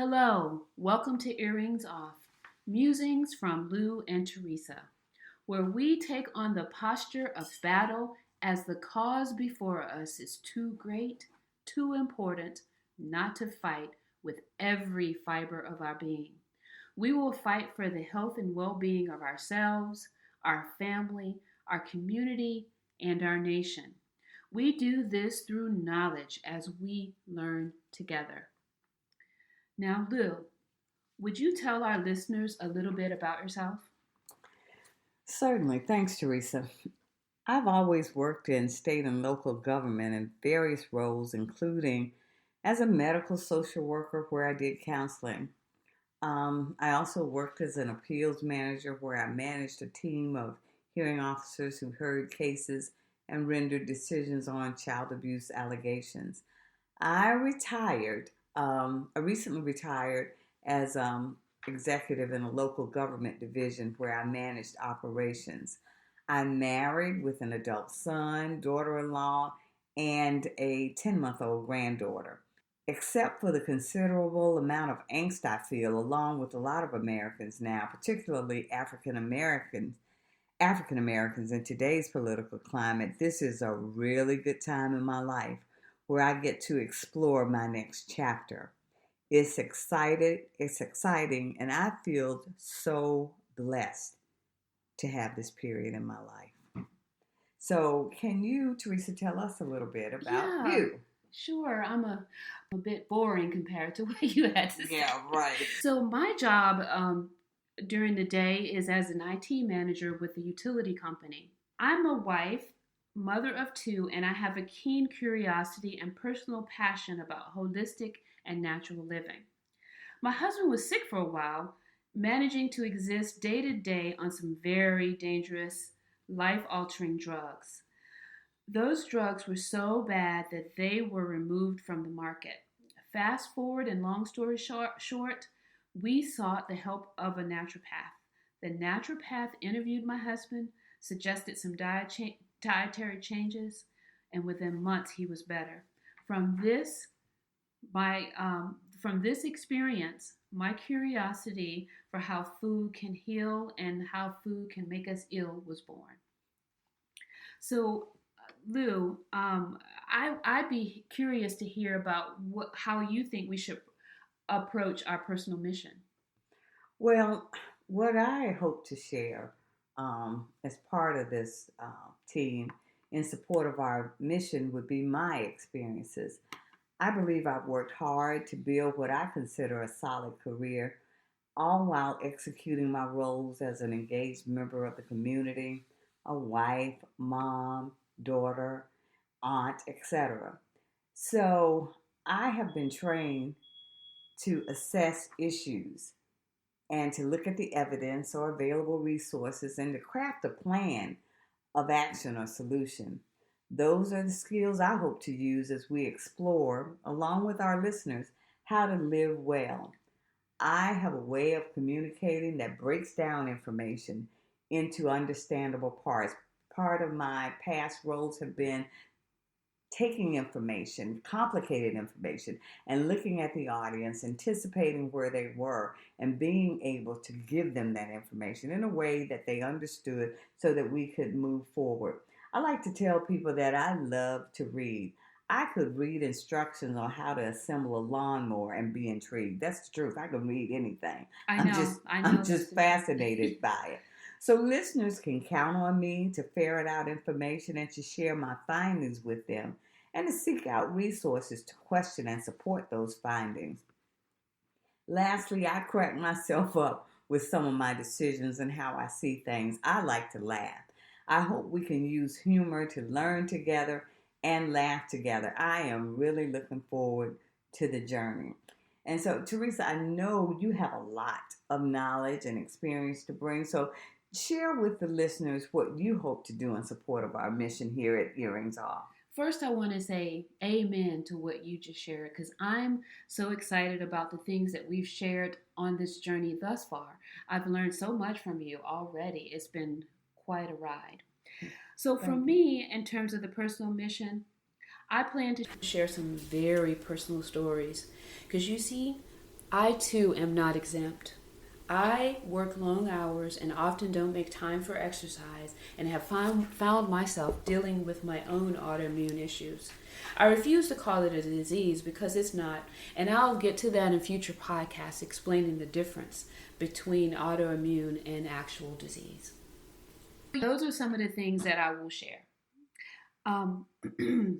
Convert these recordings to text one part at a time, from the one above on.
Hello, welcome to Earrings Off, musings from Lou and Teresa, where we take on the posture of battle as the cause before us is too great, too important, not to fight with every fiber of our being. We will fight for the health and well being of ourselves, our family, our community, and our nation. We do this through knowledge as we learn together. Now, Lou, would you tell our listeners a little bit about yourself? Certainly. Thanks, Teresa. I've always worked in state and local government in various roles, including as a medical social worker where I did counseling. I also worked as an appeals manager where I managed a team of hearing officers who heard cases and rendered decisions on child abuse allegations. I recently retired as executive in a local government division where I managed operations. I'm married with an adult son, daughter in law, and a 10-month-old granddaughter. Except for the considerable amount of angst I feel, along with a lot of Americans now, particularly African Americans in today's political climate, this is a really good time in my life where I get to explore my next chapter. It's exciting, and I feel so blessed to have this period in my life. So, can you, Teresa, tell us a little bit about Yeah, you? sure. I'm a bit boring compared to what you had to say. Yeah, right. So, my job during the day is as an IT manager with a utility company. I'm a wife, mother of two, and I have a keen curiosity and personal passion about holistic and natural living. My husband was sick for a while, managing to exist day to day on some very dangerous, life altering drugs. Those drugs were so bad that they were removed from the market. Fast forward and long story short, we sought the help of a naturopath. The naturopath interviewed my husband, suggested some dietary changes, and within months he was better. From this, my from this experience, my curiosity for how food can heal and how food can make us ill was born. So, Lou, I'd be curious to hear about how you think we should approach our personal mission. Well, what I hope to share as part of this team in support of our mission would be my experiences. I believe I've worked hard to build what I consider a solid career, all while executing my roles as an engaged member of the community, a wife, mom, daughter, aunt, etc. So I have been trained to assess issues and to look at the evidence or available resources and to craft a plan of action or solution. Those are the skills I hope to use as we explore, along with our listeners, how to live well. I have a way of communicating that breaks down information into understandable parts. Part of my past roles have been taking information, complicated information, and looking at the audience, anticipating where they were, and being able to give them that information in a way that they understood so that we could move forward. I like to tell people that I love to read. I could read instructions on how to assemble a lawnmower and be intrigued. That's the truth. I can read anything. I I'm know, just I I'm know that's just the truth. fascinated by it. So listeners can count on me to ferret out information and to share my findings with them and to seek out resources to question and support those findings. Lastly, I crack myself up with some of my decisions and how I see things. I like to laugh. I hope we can use humor to learn together and laugh together. I am really looking forward to the journey. And so, Teresa, I know you have a lot of knowledge and experience to bring. So, share with the listeners what you hope to do in support of our mission here at Earrings Off. First, I want to say amen to what you just shared because I'm so excited about the things that we've shared on this journey thus far. I've learned so much from you already. It's been quite a ride. So, for Thank you. me, in terms of the personal mission, I plan to share some very personal stories because you see, I too am not exempt. I work long hours and often don't make time for exercise and have found myself dealing with my own autoimmune issues. I refuse to call it a disease because it's not, and I'll get to that in future podcasts explaining the difference between autoimmune and actual disease. Those are some of the things that I will share. Um,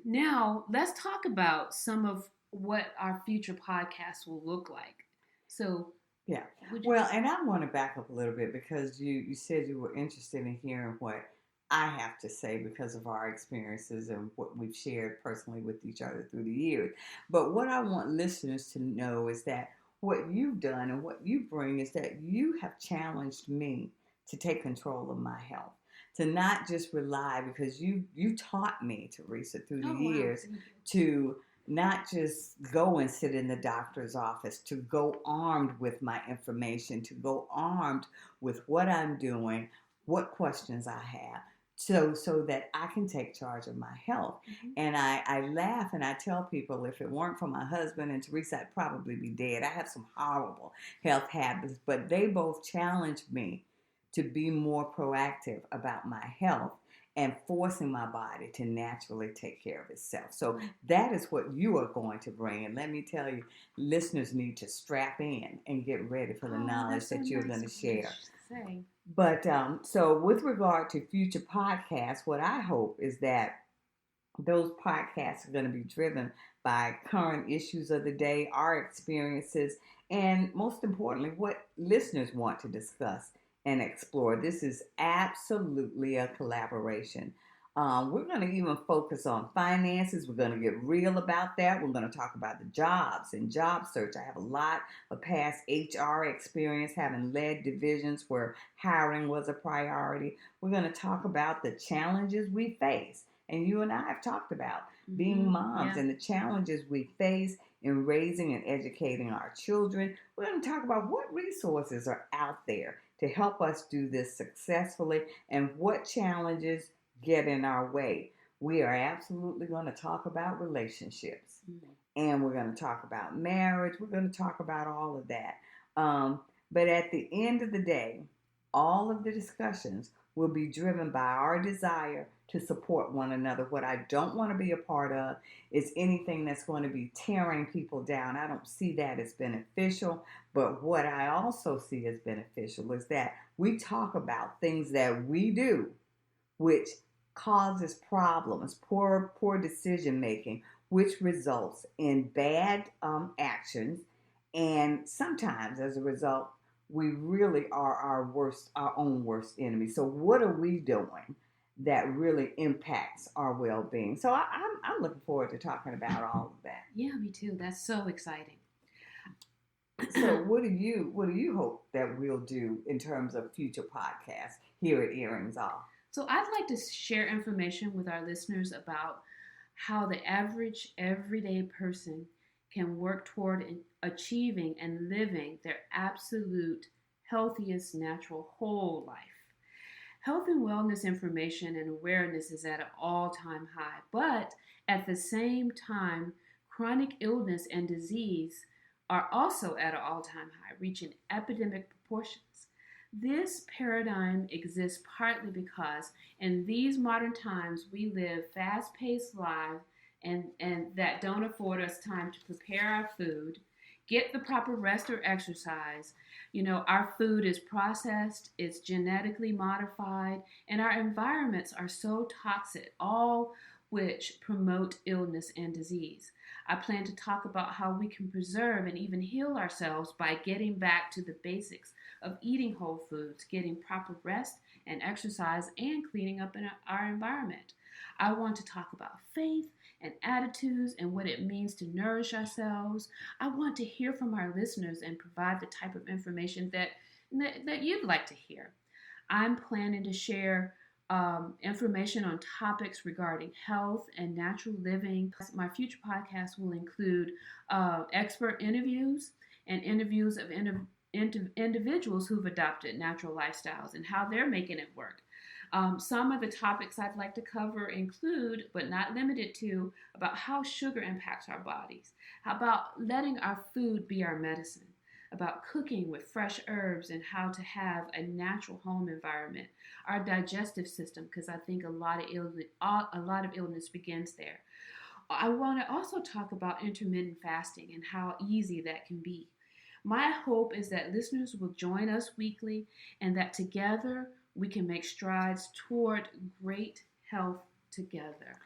Now, let's talk about some of what our future podcasts will look like. So, Yeah. would you? Well, and I want to back up a little bit because you said you were interested in hearing what I have to say because of our experiences and what we've shared personally with each other through the years. But what I want listeners to know is that what you've done and what you bring is that you have challenged me to take control of my health. To not just rely because you taught me, Teresa, through the Oh, wow. years Thank to not just go and sit in the doctor's office, to go armed with my information, to go armed with what I'm doing, what questions I have, so that I can take charge of my health. you. And I laugh and I tell people if it weren't for my husband and Teresa, I'd probably be dead. I have some horrible health habits, but they both challenged me to be more proactive about my health and forcing my body to naturally take care of itself. So that is what you are going to bring. And let me tell you, listeners need to strap in and get ready for the knowledge that you're going to share. But so with regard to future podcasts, what I hope is that those podcasts are going to be driven by current issues of the day, our experiences, and most importantly, what listeners want to discuss and explore. This is absolutely a collaboration. We're going to even focus on finances. We're going to get real about that. We're going to talk about the jobs and job search. I have a lot of past HR experience having led divisions where hiring was a priority. We're going to talk about the challenges we face. And you and I have talked about being moms and the challenges we face in raising and educating our children. We're going to talk about what resources are out there to help us do this successfully and what challenges get in our way. We are absolutely going to talk about relationships and we're going to talk about marriage. We're going to talk about all of that. But at the end of the day, all of the discussions will be driven by our desire to support one another. What I don't want to be a part of is anything that's going to be tearing people down. I don't see that as beneficial. But what I also see as beneficial is that we talk about things that we do, which causes problems, poor decision making, which results in bad actions. And sometimes as a result, we really are our own worst enemy. So what are we doing that really impacts our well-being? So I'm looking forward to talking about all of that. Yeah, me too. That's so exciting. So what do you hope that we'll do in terms of future podcasts here at Earrings Off? So I'd like to share information with our listeners about how the average everyday person can work toward achieving and living their absolute healthiest natural whole life. Health and wellness information and awareness is at an all-time high, but at the same time, chronic illness and disease are also at an all-time high, reaching epidemic proportions. This paradigm exists partly because in these modern times we live fast-paced lives and that don't afford us time to prepare our food, get the proper rest or exercise. You know, our food is processed, it's genetically modified, and our environments are so toxic, all which promote illness and disease. I plan to talk about how we can preserve and even heal ourselves by getting back to the basics of eating whole foods, getting proper rest and exercise, and cleaning up in our environment. I want to talk about faith and attitudes and what it means to nourish ourselves. I want to hear from our listeners and provide the type of information that you'd like to hear. I'm planning to share information on topics regarding health and natural living. My future podcast will include expert interviews and interviews of individuals who've adopted natural lifestyles and how they're making it work. Some of the topics I'd like to cover include, but not limited to, about how sugar impacts our bodies, how about letting our food be our medicine, about cooking with fresh herbs and how to have a natural home environment, our digestive system, because I think a lot of illness begins there. I want to also talk about intermittent fasting and how easy that can be. My hope is that listeners will join us weekly and that together we can make strides toward great health together.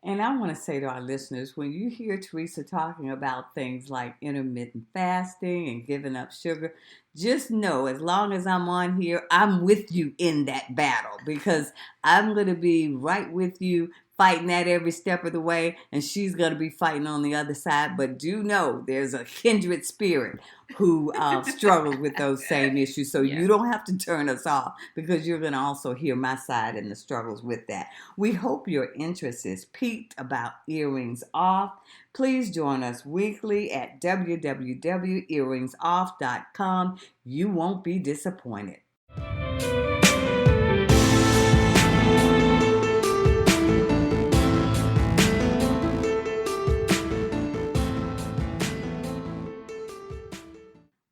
And I want to say to our listeners, when you hear Teresa talking about things like intermittent fasting and giving up sugar, just know as long as I'm on here, I'm with you in that battle because I'm going to be right with you fighting that every step of the way, and she's going to be fighting on the other side. But do know there's a kindred spirit who struggles with those same issues. So Yeah. you don't have to turn us off because you're going to also hear my side and the struggles with that. We hope your interest is piqued about Earrings Off. Please join us weekly at www.earringsoff.com. You won't be disappointed.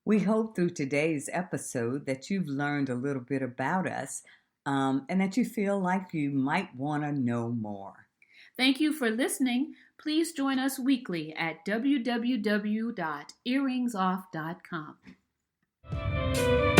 We hope through today's episode that you've learned a little bit about us and that you feel like you might want to know more. Thank you for listening. Please join us weekly at www.earringsoff.com.